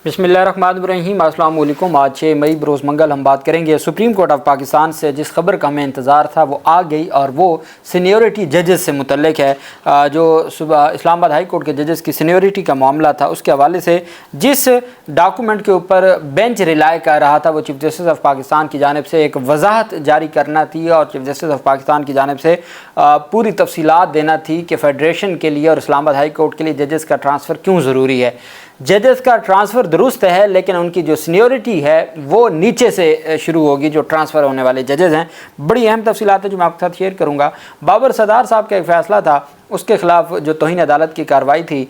बिस्मिल्लाहिर्रहमानिर्रहीम। अस्सलाम वालेकुम। आज 6 मई बरोज़ मंगल हम बात करेंगे सुप्रीम कोर्ट ऑफ पाकिस्तान से जिस खबर का हमें इंतज़ार था वो आ गई और वो सीनियरिटी जजेस से मुतल्लिक है। जो सुबह इस्लामाबाद हाई कोर्ट के जजेस की सीनियरिटी का मामला था उसके हवाले से जिस डॉक्यूमेंट के ऊपर बेंच रिलाय कर रहा था वो चीफ़ जस्टिस ऑफ पाकिस्तान की जानिब से एक वजाहत जारी करना थी और चीफ़ जस्टिस ऑफ पाकिस्तान की जानिब से पूरी तफसीलात देना थी कि फ़ेडरेशन के लिए और इस्लामाबाद हाई कोर्ट के लिए जजेस का ट्रांसफ़र क्यों ज़रूरी है। जजेस का ट्रांसफ़र दुरुस्त है लेकिन उनकी जो सीनियरिटी है वो नीचे से शुरू होगी। जो ट्रांसफ़र होने वाले जजेस हैं, बड़ी अहम तफसीलात है जो मैं आपके साथ शेयर करूँगा। बाबर सदार साहब का एक फ़ैसला था, उसके ख़िलाफ़ जो तौहीन अदालत की कार्रवाई थी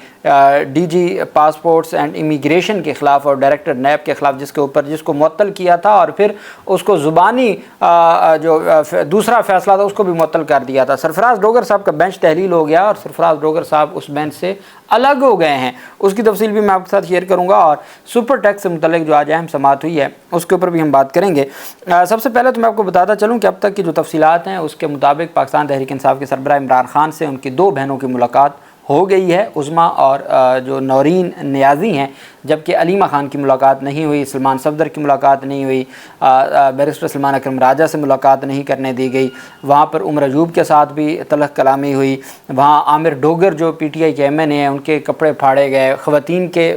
डीजी पासपोर्ट्स एंड इमिग्रेशन के ख़िलाफ़ और डायरेक्टर नैब के ख़िलाफ़, जिसको मुअत्तल किया था और फिर उसको ज़ुबानी जो दूसरा फ़ैसला था उसको भी मुअत्तल कर दिया था। सरफराज डोगर साहब का बेंच तहलील हो गया और सरफराज डोगर साहब उस बेंच से अलग हो गए हैं। उसकी तफसील भी मैं आपके साथ शेयर करूंगा और सुपर टैक्स से मुतल्लिक जो आज अहम समाअत हुई है उसके ऊपर भी हम बात करेंगे। सबसे पहले तो मैं आपको बताता चलूं कि अब तक की जो तफसीलात हैं उसके मुताबिक पाकिस्तान तहरीक इंसाफ के सरबराह इमरान खान से उनकी 2 बहनों की मुलाकात हो गई है, उज़मा और जो नौरीन नियाज़ी हैं, जबकि अलीमा खान की मुलाकात नहीं हुई, सलमान सफदर की मुलाकात नहीं हुई, बैरिस्टर सलमान अकरम राजा से मुलाकात नहीं करने दी गई। वहाँ पर उमर अयूब के साथ भी तलख कलामी हुई। वहाँ आमिर डोगर जो PTI के MNA हैं उनके कपड़े फाड़े गए। ख़वातीन के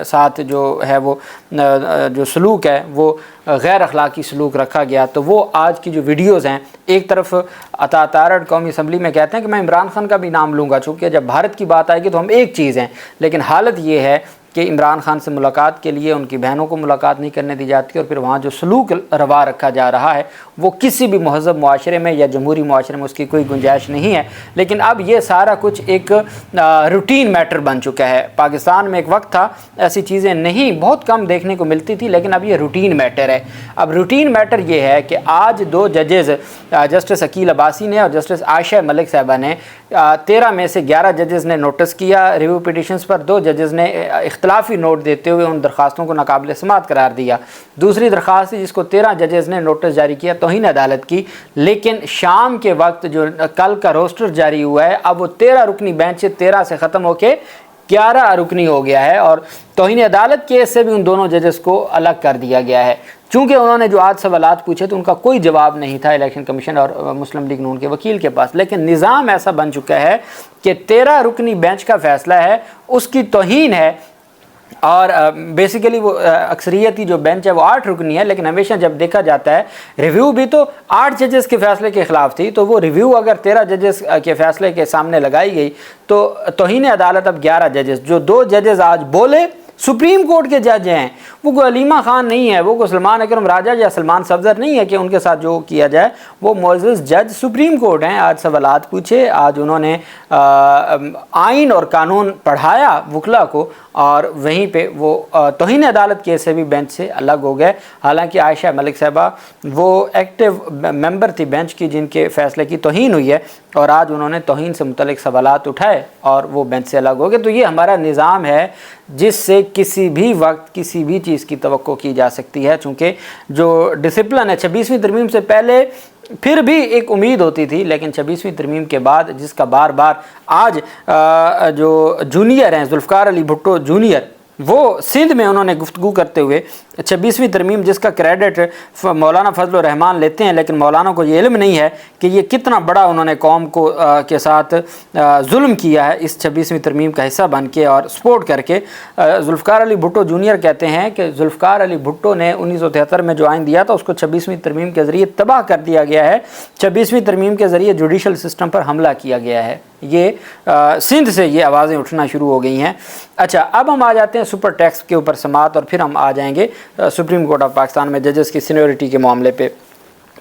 साथ जो है वो जो सलूक है वो गैर अखलाकी सलूक रखा गया। तो वो आज की जो वीडियोज़ हैं, एक तरफ अता तारड़ कौमी असम्बली में कहते हैं कि मैं इमरान खान का भी नाम लूँगा, चूँकि जब भारत की बात आएगी तो हम एक चीज़ हैं, लेकिन हालत ये है कि इमरान खान से मुलाकात के लिए उनकी बहनों को मुलाकात नहीं करने दी जाती और फिर वहाँ जो सलूक रवा रखा जा रहा है वो किसी भी महज़ब मुआशरे में या जमहूरी मुआशरे में उसकी कोई गुंजाइश नहीं है। लेकिन अब ये सारा कुछ एक रूटीन मैटर बन चुका है। पाकिस्तान में एक वक्त था ऐसी चीज़ें नहीं, बहुत कम देखने को मिलती थी, लेकिन अब ये रूटीन मैटर है। अब रूटीन मैटर ये है कि आज 2 जजेज़ जस्टिस अकील अब्बासी ने और जस्टिस आयशा मलिक साहबा ने 13 में से 11 जजेज़ ने नोटिस किया रिव्यू पिटिशंस पर। 2 जजेज़ ने इख्तलाफी नोट देते हुए उन दरख्वास्तों को नाकाबिल समाअत करार दिया। दूसरी दरख्वास्त जिसको 13 जजेज़ ने नोटिस जारी किया तौहीन अदालत की, लेकिन शाम के वक्त जो कल का रोस्टर जारी हुआ है अब वो 13 रुकनी बेंच 13 से ख़त्म होकर 11 रुकनी हो गया है और तौहीन अदालत केस से भी उन दोनों जजेस को अलग कर दिया गया है। चूँकि उन्होंने जो आज सवालात पूछे तो उनका कोई जवाब नहीं था इलेक्शन कमीशन और मुस्लिम लीग नून के वकील के पास, लेकिन निज़ाम ऐसा बन चुका है कि 13 रुकनी बेंच का फ़ैसला है उसकी तौहीन है और बेसिकली वो अक्सरियती जो बेंच है वो 8 रुकनी है। लेकिन हमेशा जब देखा जाता है रिव्यू भी तो 8 जजेस के फ़ैसले के ख़िलाफ़ थी, तो वो रिव्यू अगर 13 जजेस के फ़ैसले के सामने लगाई गई तो तौहीन अदालत अब 11 जजेस, जो 2 जजेस आज बोले सुप्रीम कोर्ट के जज हैं, वो कोई अलीमा खान नहीं है, वो कोई सलमान अकरम राजा या सलमान सफदर नहीं है कि उनके साथ जो किया जाए, वो मुअज़्ज़ज़ जज सुप्रीम कोर्ट हैं। आज सवालात पूछे, आज उन्होंने आइन और कानून पढ़ाया वकला को और वहीं पे वो तौहीन अदालत केस से भी बेंच से अलग हो गए। हालांकि आयशा मलिक साहबा वो एक्टिव मेंबर थी बेंच की जिनके फ़ैसले की तौहीन हुई है और आज उन्होंने तौहीन से मुतल्लिक सवालात उठाए और वो बेंच से अलग हो गए। तो ये हमारा निज़ाम है जिससे किसी भी वक्त किसी भी चीज़ की तवक्को की जा सकती है। चूँकि जो डिसिप्लिन है 26वीं तरमीम से पहले फिर भी एक उम्मीद होती थी, लेकिन 26वीं तरमीम के बाद जिसका बार बार आज जो जूनियर हैं जुल्फ़िकार अली भुट्टो जूनियर, वो सिंध में उन्होंने गुफ्तगू करते हुए 26वीं तरमीम जिसका क्रेडिट मौलाना फजल रहमान लेते हैं, लेकिन मौलाना को ये इल्म नहीं है कि ये कितना बड़ा उन्होंने कौम को के साथ जुल्म किया है इस 26वीं तरमीम का हिस्सा बन के और सपोर्ट करके। जुल्फ़िकार अली भुट्टो जूनियर कहते हैं कि जुल्फ़िकार अली भुट्टो ने 1973 में जो आइन दिया था उसको 26वीं तरमीम के ज़रिए तबाह कर दिया गया है। 26वीं तरमीम के ज़रिए जुडिशल सिस्टम पर हमला किया गया है। ये सिंध से ये आवाज़ें उठना शुरू हो गई हैं। अच्छा, अब हम आ जाते हैं सुपर टैक्स के ऊपर समाअत और फिर हम आ जाएंगे सुप्रीम कोर्ट ऑफ पाकिस्तान में जजेस की सीनियरिटी के मामले पे।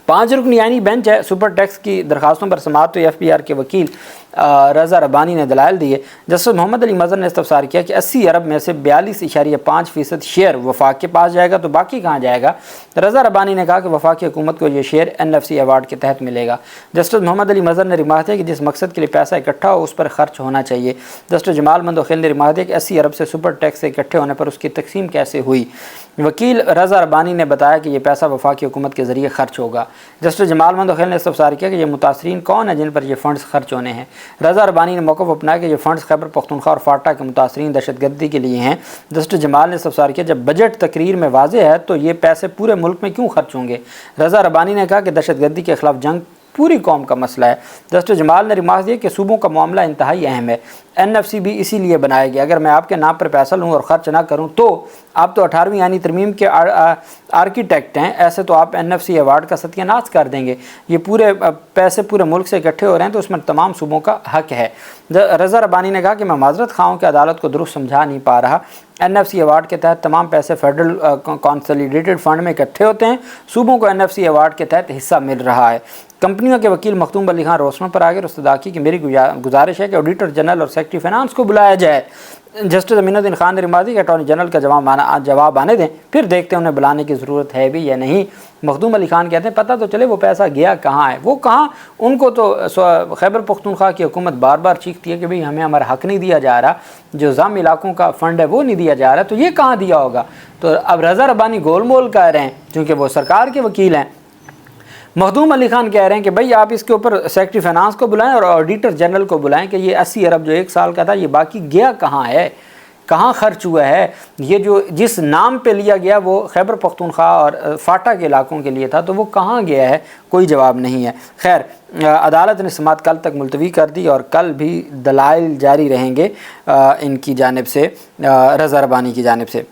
5 रुकनी यानी बेंच है, सुपर टैक्स की दरखास्तों पर समाअत हुई। FPR के वकील रज़ा रब्बानी ने दलाइल दिए। जस्टिस मोहम्मद अली मज़हर ने इस्तफ़सार किया कि 80 अरब में से 42.5% शेयर वफाक के पास जाएगा, तो बाकी कहाँ जाएगा। रज़ा रब्बानी ने कहा कि वफाकी हुकूमत को ये शेयर NFC अवार्ड के तहत मिलेगा। जस्टिस मोहम्मद अली मज़हर ने रिमार्क किया कि जिस मकसद के लिए पैसा इकट्ठा हो उस पर ख़र्च होना चाहिए। जस्टिस जमाल मंदोखिल ने रिमार्क किया कि 80 अरब से सुपर टैक्स से इकट्ठे होने पर उसकी तकसीम कैसे हुई। वकील रज़ा रब्बानी ने बताया कि यह पैसा वफाकी हुकूमत के ज़रिए खर्च होगा। जस्टिस जमाल मंदोखिल ने इस्तफ़सार किया कि ये मुतासरीन कौन है जिन पर यह फ़ंड्स खर्च होने हैं। रज़ा रबानी ने मौक़िफ़ अपनाया कि ये फ़ंड्स खैबर पख्तूनख्वा और फाटा के मुतासरीन दहशतगर्दी के लिए हैं। जस्टिस जमाल ने इस्तफ़सार किया, जब बजट तकरीर में वाज़ेह है तो ये पैसे पूरे मुल्क में क्यों खर्च होंगे। रज़ा रबानी ने कहा कि दहशतगर्दी के ख़िलाफ़ जंग पूरी कौम का मसला है। जस्टिस जमाल ने रिमार्क दिया कि सूबों का मामला इंतहाई अहम है, NFC भी इसीलिए बनाया गया। अगर मैं आपके नाम पर पैसा लूँ और ख़र्च ना करूँ तो आप तो 18वीं यानी तरमीम के आर्किटेक्ट हैं, ऐसे तो आप NFC अवार्ड का सत्यानाश कर देंगे। ये पूरे पैसे पूरे मुल्क से इकट्ठे हो रहे हैं तो उसमें तमाम सूबों का हक है। रज़ा रबानी ने कहा कि मैं माजरत खाऊँ कि अदालत को दुरुस्त समझा नहीं पा रहा। NFC अवार्ड के तहत तमाम पैसे फेडरल कंसोलिडेटेड फ़ंड में इकट्ठे होते हैं, सूबों को NFC अवार्ड के तहत हिस्सा मिल रहा है। कंपनियों के वकील मखदूम अली खान रोशनों पर आगे रुस्तदा की कि मेरी गुजारिश है कि ऑडिटर जनरल और सेक्रेटरी फाइनेंस को बुलाया जाए। जस्टिस अमीनुद्दीन खान ने रिमार्क दी कि अटॉर्नी जनरल का जवाब आने दें, फिर देखते हैं उन्हें बुलाने की ज़रूरत है भी या नहीं। मखदूम अली खान कहते हैं पता तो चले वो पैसा गया कहाँ है, वो कहाँ। उनको तो खैबर पख्तूनख्वा की हुकूमत बार बार चीखती है कि भाई हमें हमारा हक़ नहीं दिया जा रहा, जो ज़ाम इलाकों का फ़ंड है वो नहीं दिया जा रहा, तो ये कहाँ दिया होगा। तो अब रज़ा रबानी गोल मोल कह रहे हैं क्योंकि वो सरकार के वकील हैं। मखदूम अली खान कह रहे हैं कि भाई आप इसके ऊपर सेक्रेटरी फाइनेंस को बुलाएं और ऑडिटर जनरल को बुलाएं कि ये 80 अरब जो एक साल का था ये बाकी गया कहाँ है, कहाँ खर्च हुआ है। ये जो जिस नाम पे लिया गया वो खैबर पख्तूनख्वा और फाटा के इलाकों के लिए था, तो वो कहाँ गया है, कोई जवाब नहीं है। खैर, अदालत ने समाअत कल तक मुलतवी कर दी और कल भी दलाइल जारी रहेंगे इनकी जानिब से, रज़ा रबानी की जानिब से।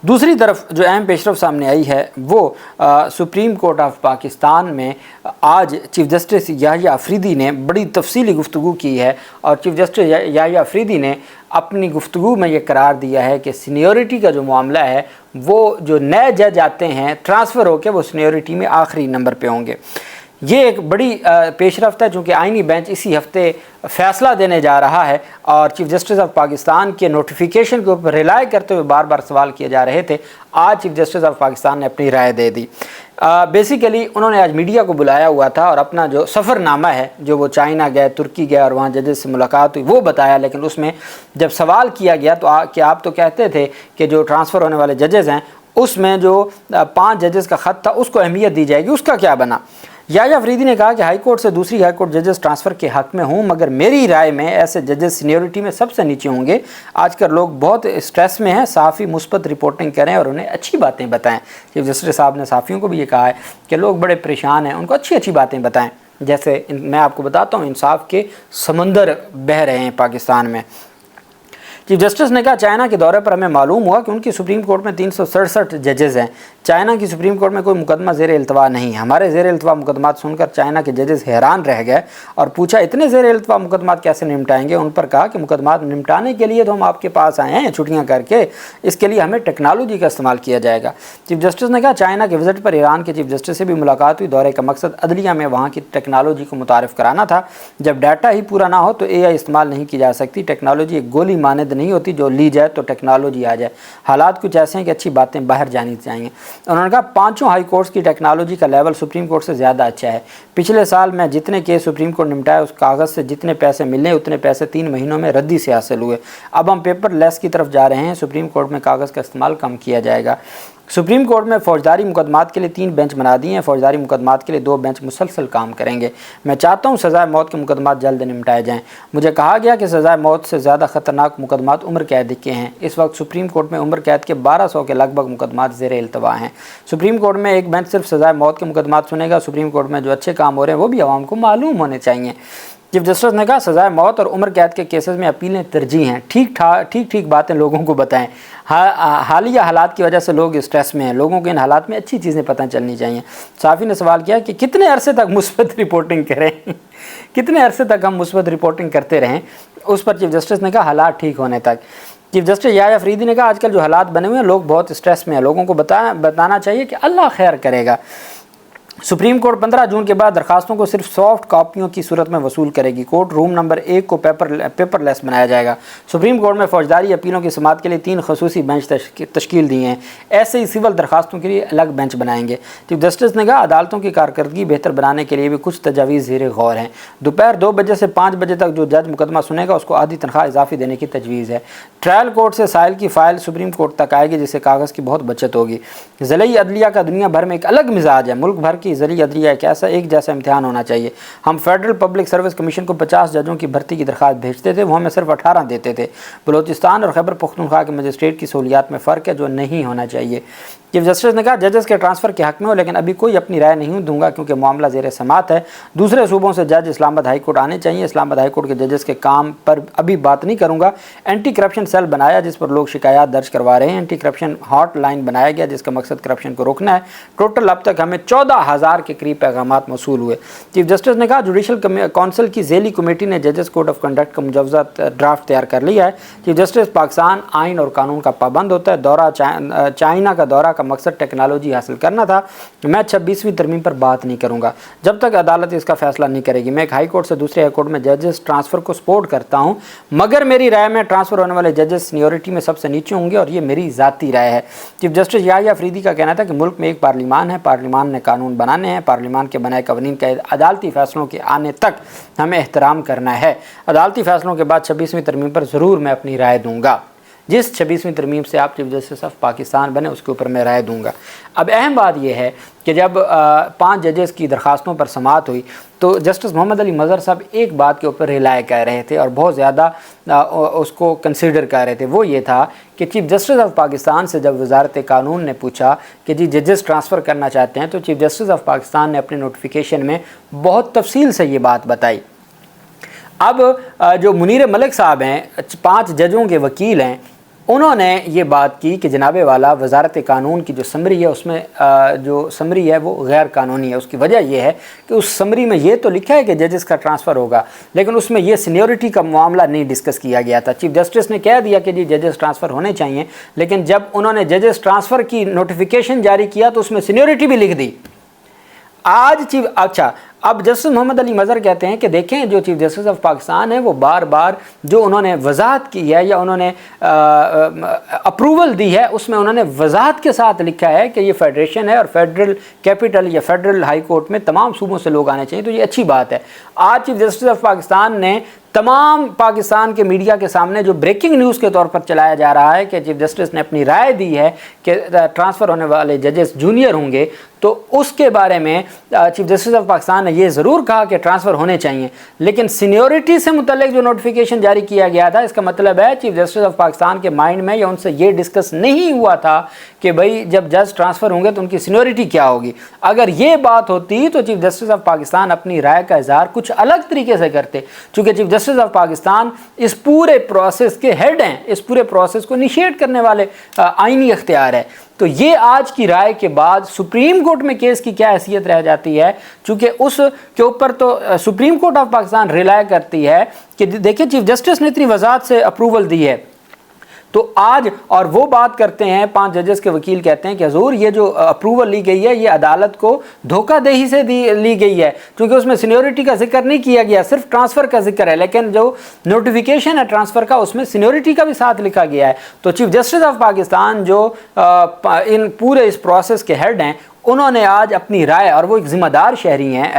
दूसरी तरफ जो अहम पेशरफ सामने आई है वो सुप्रीम कोर्ट ऑफ पाकिस्तान में आज चीफ़ जस्टिस याहिया अफरीदी ने बड़ी तफसीली गुफ्तगू की है और चीफ़ जस्टिस याहिया अफरीदी ने अपनी गुफ्तगू में ये करार दिया है कि सीनियरिटी का जो मामला है वो जो नए जज आते हैं ट्रांसफ़र होकर वो सीनियरिटी में आखिरी नंबर पे होंगे। ये एक बड़ी पेशरफ्त है चूँकि आइनी बेंच इसी हफ्ते फ़ैसला देने जा रहा है और चीफ़ जस्टिस ऑफ पाकिस्तान के नोटिफिकेशन के ऊपर रिलाय करते हुए बार बार सवाल किए जा रहे थे। आज चीफ़ जस्टिस ऑफ पाकिस्तान ने अपनी राय दे दी। बेसिकली उन्होंने आज मीडिया को बुलाया हुआ था और अपना जो सफ़रनामा है, जो वो चाइना गए, तुर्की गए और वहाँ जजेस से मुलाकात हुई, वो बताया। लेकिन उसमें जब सवाल किया गया तो कि आप तो कहते थे कि जो ट्रांसफ़र होने वाले जजेस हैं उसमें जो 5 जजेस का ख़त था उसको अहमियत दी जाएगी, उसका क्या बना। याहिया अफरीदी ने कहा कि हाई कोर्ट से दूसरी हाई कोर्ट जजेस ट्रांसफ़र के हक़ में हूँ, मगर मेरी राय में ऐसे जजेस सीनियरिटी में सबसे नीचे होंगे। आजकल लोग बहुत स्ट्रेस में हैं, सहाफ़ी मुस्बत रिपोर्टिंग करें और उन्हें अच्छी बातें बताएं। चीफ जस्टिस साहब ने सहाफ़ियों को भी ये कहा है कि लोग बड़े परेशान हैं, उनको अच्छी अच्छी बातें बताएँ। जैसे मैं आपको बताता हूँ, इंसाफ के समंदर बह रहे हैं पाकिस्तान में। चीफ जस्टिस ने कहा चाइना के दौरे पर हमें मालूम हुआ कि उनकी सुप्रीम कोर्ट में 367 जजेज़ हैं। चाइना की सुप्रीम कोर्ट में कोई मुकदमा ज़ेर इल्तवा नहीं है। हमारे ज़ेर इल्तवा मुकदमात सुनकर चाइना के जजेस हैरान रह गए और पूछा इतने ज़ेर इल्तवा मुकदमात कैसे निपटाएंगे। उन पर कहा कि मुकदमात निपटाने के लिए तो हम आपके पास आए हैं छुट्टियाँ करके, इसके लिए हमें टेक्नोलॉजी का इस्तेमाल किया जाएगा। चीफ जस्टिस ने कहा चाइना के विजिट पर ईरान के चीफ जस्टिस से भी मुलाकात हुई। दौरे का मकसद अदलिया में वहाँ की टेक्नोलॉजी को मुतारिफ़ कराना था। जब डाटा ही पूरा ना हो तो AI इस्तेमाल नहीं की जा सकती। टेक्नोलॉजी एक गोली मानद नहीं होती जो ली जाए तो टेक्नोलॉजी आ जाए। हालात कुछ ऐसे हैं कि अच्छी बातें बाहर जानी चाहिए। उन्होंने कहा 5 हाई कोर्ट्स की टेक्नोलॉजी का लेवल सुप्रीम कोर्ट से ज़्यादा अच्छा है। पिछले साल मैं जितने केस सुप्रीम कोर्ट निपटाए उस कागज़ से जितने पैसे मिलने उतने पैसे 3 महीनों में रद्दी से हासिल हुए। अब हम पेपर लेस की तरफ जा रहे हैं। सुप्रीम कोर्ट में कागज़ का इस्तेमाल कम किया जाएगा। सुप्रीम कोर्ट में फ़ौजदारी मुकदमात के लिए 3 बेंच बना दिए हैं। फ़ौजदारी मुकदमात के लिए 2 बेंच मुसलसल काम करेंगे। मैं चाहता हूँ सज़ाए मौत के मुकदमात जल्द निपटाए जाएँ। मुझे कहा गया कि सज़ाए मौत से ज़्यादा ख़तरनाक मुकदमात उम्र कैद के हैं। इस वक्त सुप्रीम कोर्ट में उम्र कैद के 1200 के लगभग मुकदमात ज़ेर इल्तवा हैं। सुप्रीम कोर्ट में एक बेंच सिर्फ सज़ाए मौत के मुकदमात सुनेगा। सुप्रीम कोर्ट में जो अच्छे काम हो रहे हैं वो भी आवाम को मालूम होने चाहिए। चीफ जस्टिस ने कहा सज़ाए मौत और उम्र कैद के केसेस में अपीलें तरजीह हैं। ठीक बातें लोगों को बताएं। हालिया हालात की वजह से लोग स्ट्रेस में हैं। लोगों को इन हालात में अच्छी चीज़ें पता चलनी चाहिए। साफ़ी ने सवाल किया कि कितने अरसे तक मुस्बत रिपोर्टिंग करें कितने अरसे तक हम मुस्बत रिपोर्टिंग करते रहें। उस पर चीफ जस्टिस ने कहा हालात ठीक होने तक। चीफ जस्टिस याहिया अफरीदी ने कहा आजकल जो हालात बने हुए हैं लोग बहुत स्ट्रेस में हैं। लोगों को बताना चाहिए कि अल्लाह खैर करेगा। सुप्रीम कोर्ट 15 जून के बाद दरखास्तों को सिर्फ सॉफ्ट कॉपियों की सूरत में वसूल करेगी। कोर्ट रूम नंबर 1 को पेपरलेस बनाया जाएगा। सुप्रीम कोर्ट में फौजदारी अपीलों की समाअत के लिए 3 खसूसी बेंच तश्कील दिए हैं। ऐसे ही सिविल दरखास्तों के लिए अलग बेंच बनाएंगे। चीफ जस्टिस ने कहा अदालतों की कारकर्दगी बेहतर बनाने के लिए भी कुछ तजावीज़ ज़ेर गौर हैं। दोपहर 2 बजे से 5 बजे तक जो जज मुकदमा सुनेगा उसको आधी तनख्वाह इजाफी देने की तजवीज़ है। ट्रायल कोर्ट से साइल की फ़ाइल सुप्रीम कोर्ट तक आएगी जिससे कागज़ की बहुत बचत होगी। ज़िले अदलिया का दुनिया भर में एक अलग मिजाज है। मुल्क भर की कि ज़रिए अदलिया एक जैसा इम्तिहान होना चाहिए। हम फेडरल पब्लिक सर्विस कमीशन को 50 जजों की भर्ती की दरख्वास्त भेजते थे, वो हमें सिर्फ 18 देते थे। बलूचिस्तान और खैबर पख्तूनख्वा के मजिस्ट्रेट की सहूलियात में फ़र्क है जो नहीं होना चाहिए। चीफ जस्टिस ने कहा जजेस के ट्रांसफ़र के हक़ में हो, लेकिन अभी कोई अपनी राय नहीं दूंगा क्योंकि मामला ज़ेर समात है। दूसरे सूबों से जज इस्लामाबाद हाई कोर्ट आने चाहिए। इस्लामाबाद हाई कोर्ट के जजेस के काम पर अभी बात नहीं करूंगा। एंटी करप्शन सेल बनाया जिस पर लोग शिकायत दर्ज करवा रहे हैं। एंटी करप्शन हॉट लाइन बनाया गया जिसका मकसद करप्शन को रोकना है। टोटल अब तक हमें 14,000 के करीब पैगामात मौसूल हुए। चीफ जस्टिस ने कहा जुडिशल काउंसिल की ज़ेली कमेटी ने जजेस कोड ऑफ कंडक्ट का मुजवजा ड्राफ्ट तैयार कर लिया है। चीफ जस्टिस पाकिस्तान आइन और कानून का पाबंद होता है। दौरा चाइना का दौरा का मकसद टेक्नोलॉजी हासिल करना था। मैं 26वीं तरमीम पर बात नहीं करूंगा जब तक अदालत इसका फैसला नहीं करेगी। मैं एक हाई कोर्ट से दूसरे हाई कोर्ट में जजेस ट्रांसफ़र को सपोर्ट करता हूं, मगर मेरी राय में ट्रांसफ़र होने वाले जजेस सीनियरिटी में सबसे नीचे होंगे और ये मेरी ज़ाती राय है। चीफ जस्टिस याहिया अफरीदी का कहना था कि मुल्क में एक पार्लिमान है, पार्लिमान ने कानून बनाने हैं, पार्लिमान के बनाए कवानीन का अदालती फैसलों के आने तक हमें एहतराम करना है। अदालती फैसलों के बाद 26वीं तरमीम पर ज़रूर मैं अपनी राय दूँगा। जिस 26वीं तरमीम से आप चीफ जस्टिस ऑफ पाकिस्तान बने उसके ऊपर मैं राय दूंगा। अब अहम बात यह है कि जब 5 जजेस की दरख्वास्तों पर समाअत हुई तो जस्टिस मोहम्मद अली मज़हर साहब एक बात के ऊपर रिलाय कर रहे थे और बहुत ज़्यादा उसको कंसीडर कर रहे थे। वो ये था कि चीफ जस्टिस ऑफ पाकिस्तान से जब वजारत कानून ने पूछा कि जी जजेस ट्रांसफ़र करना चाहते हैं तो चीफ जस्टिस ऑफ पाकिस्तान ने अपने नोटिफिकेशन में बहुत तफसील से ये बात बताई। अब जो मुनीर मलिक साहब हैं 5 जजों के वकील हैं, उन्होंने ये बात की कि जनाबे वाला वजारत कानून की जो समरी है उसमें जो समरी है वो गैर कानूनी है। उसकी वजह यह है कि उस समरी में ये तो लिखा है कि जजेस का ट्रांसफ़र होगा, लेकिन उसमें ये सीनियरिटी का मामला नहीं डिस्कस किया गया था। चीफ जस्टिस ने कह दिया कि जी जजेस ट्रांसफ़र होने चाहिए, लेकिन जब उन्होंने जजेस ट्रांसफ़र की नोटिफिकेशन जारी किया तो उसमें सीनियरिटी भी लिख दी। अब जस्टिस मोहम्मद अली मज़हर कहते हैं कि देखें जो चीफ जस्टिस ऑफ पाकिस्तान है वो बार बार जो उन्होंने वजाहत की है या उन्होंने अप्रूवल दी है उसमें उन्होंने वजाहत के साथ लिखा है कि ये फेडरेशन है और फेडरल कैपिटल या फेडरल हाई कोर्ट में तमाम सूबों से लोग आने चाहिए, तो ये अच्छी बात है। आज चीफ जस्टिस ऑफ पाकिस्तान ने तमाम पाकिस्तान के मीडिया के सामने जो ब्रेकिंग न्यूज़ के तौर पर चलाया जा रहा है कि चीफ जस्टिस ने अपनी राय दी है कि ट्रांसफ़र होने वाले जजेस जूनियर होंगे, तो उसके बारे में चीफ जस्टिस ऑफ पाकिस्तान ने ये ज़रूर कहा कि ट्रांसफ़र होने चाहिए, लेकिन सीनियरिटी से मुतल्लिक जो नोटिफिकेशन जारी किया गया था इसका मतलब है चीफ जस्टिस ऑफ पाकिस्तान के माइंड में या उनसे ये डिस्कस नहीं हुआ था कि भाई जब जज ट्रांसफ़र होंगे तो उनकी सीनियरिटी क्या होगी। अगर ये बात होती तो चीफ जस्टिस ऑफ पाकिस्तान अपनी राय का इजहार कुछ अलग तरीके से करते, चूँकि चीफ जस्टिस ऑफ पाकिस्तान इस पूरे प्रोसेस के हेड हैं, इस पूरे प्रोसेस को इनिशिएट करने वाले आईनी इख्तियार है। तो ये आज की राय के बाद सुप्रीम कोर्ट में केस की क्या हैसियत रह जाती है, चूँकि उस के ऊपर तो supreme court of Pakistan rely करती है कि देखिए चीफ जस्टिस ने इतनी वजाहत से अप्रूवल दी है, तो आज और वो बात करते हैं 5 जजेस के वकील कहते हैं कि हजूर ये जो अप्रूवल ली गई है ये अदालत को धोखादही से ली गई है, क्योंकि उसमें सीनियरिटी का जिक्र नहीं किया गया, सिर्फ ट्रांसफ़र का जिक्र है, लेकिन जो नोटिफिकेशन है ट्रांसफ़र का उसमें सीनियरिटी का भी साथ लिखा गया है। तो चीफ जस्टिस ऑफ पाकिस्तान जो इन पूरे इस प्रोसेस के हेड हैं उन्होंने आज अपनी राय, और वो एक ज़िम्मेदार शहरी हैं,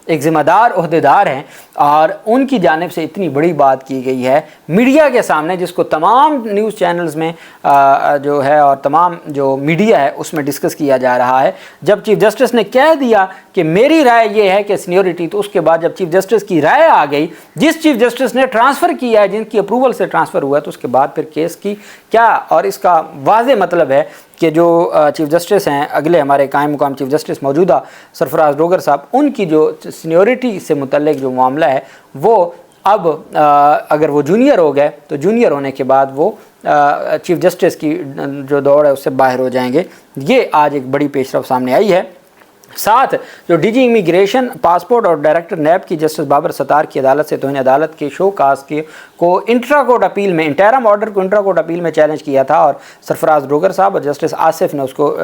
एक ज़िम्मेदार ओहदेदार हैं, और उनकी जानिब से इतनी बड़ी बात की गई है मीडिया के सामने जिसको तमाम न्यूज़ चैनल्स में जो है और तमाम जो मीडिया है उसमें डिस्कस किया जा रहा है। जब चीफ जस्टिस ने कह दिया कि मेरी राय ये है कि सीनियरिटी, तो उसके बाद जब चीफ जस्टिस की राय आ गई, जिस चीफ जस्टिस ने ट्रांसफ़र किया है, जिनकी अप्रूवल से ट्रांसफ़र हुआ है, तो उसके बाद फिर केस की क्या, और इसका वाज़े मतलब है कि जो चीफ जस्टिस हैं अगले हमारे कायम मुकाम चीफ जस्टिस मौजूदा सरफराज डोगर साहब, उनकी जो सीनियरिटी से मुतल्लिक जो मामला है वो अब अगर वो जूनियर हो गए तो जूनियर होने के बाद वो चीफ जस्टिस की जो दौड़ है उससे बाहर हो जाएंगे। ये आज एक बड़ी पेशरफ सामने आई है। साथ जो डीजी इमिग्रेशन, पासपोर्ट और डायरेक्टर नैब की जस्टिस बाबर सत्तार की अदालत से तौहीन अदालत के शो कास्ट के को इंट्रा कोर्ट अपील में, इंटरम ऑर्डर को इंट्रा कोर्ट अपील में चैलेंज किया था और सरफराज डोगर साहब और जस्टिस आसिफ ने उसको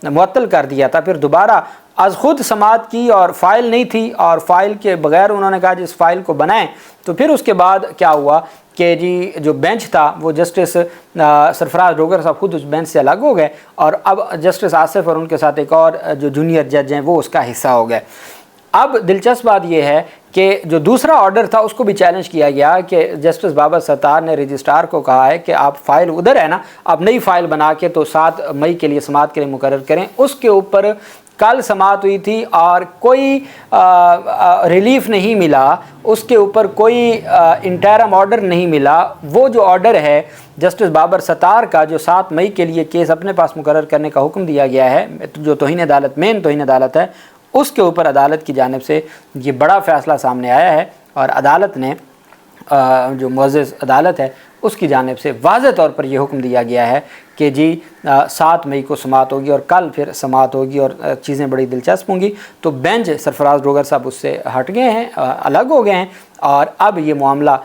मुअत्तल कर दिया था। फिर दोबारा आज खुद समाअत की और फाइल नहीं थी, और फाइल के बगैर उन्होंने कहा जिस फाइल को बनाएं, तो फिर उसके बाद क्या हुआ कि जी जो बेंच था वो जस्टिस सरफराज डोगर साहब खुद उस बेंच से अलग हो गए, और अब जस्टिस आसिफ और उनके साथ एक और जो जूनियर जज हैं वो उसका हिस्सा हो गए। अब दिलचस्प बात यह है कि जो दूसरा ऑर्डर था उसको भी चैलेंज किया गया कि जस्टिस बाबर सत्तार ने रजिस्ट्रार को कहा है कि आप फाइल उधर है ना, आप नई फाइल बना के तो 7 मई के लिए समाअत के लिए मुकर्रर करें। उसके ऊपर कल समाअत हुई थी और कोई रिलीफ नहीं मिला, उसके ऊपर कोई इंटरम ऑर्डर नहीं मिला। वो जो ऑर्डर है जस्टिस बाबर सत्तार का, जो 7 मई के लिए केस अपने पास मुकर्रर करने का हुक्म दिया गया है, जो तौहीन अदालत, मेन तौहीन अदालत है, उसके ऊपर अदालत की जानिब से ये बड़ा फ़ैसला सामने आया है और अदालत ने जो मुअज़्ज़ज़ अदालत है उसकी जानिब से वाज़ेह तौर पर यह हुक्म दिया गया है कि जी 7 मई को समाअत होगी और कल फिर समाअत होगी और चीज़ें बड़ी दिलचस्प होंगी। तो बेंच सरफराज डोगर साहब उससे हट गए हैं, अलग हो गए हैं और अब ये मामला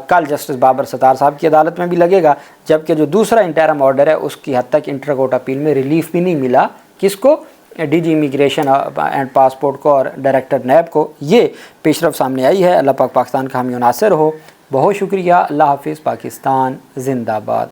कल जस्टिस बाबर सत्तार साहब की अदालत में भी लगेगा, जबकि जो दूसरा इंटरम ऑर्डर है उसकी हद तक इंटर कोर्ट अपील में रिलीफ भी नहीं मिला। किसको? DG इमिग्रेशन एंड पासपोर्ट को और डायरेक्टर नैब को। ये पेशरफ सामने आई है। अल्लाह पाक पाकिस्तान का हामी नासिर हो। बहुत शुक्रिया। अल्लाह हाफिज़। पाकिस्तान जिंदाबाद।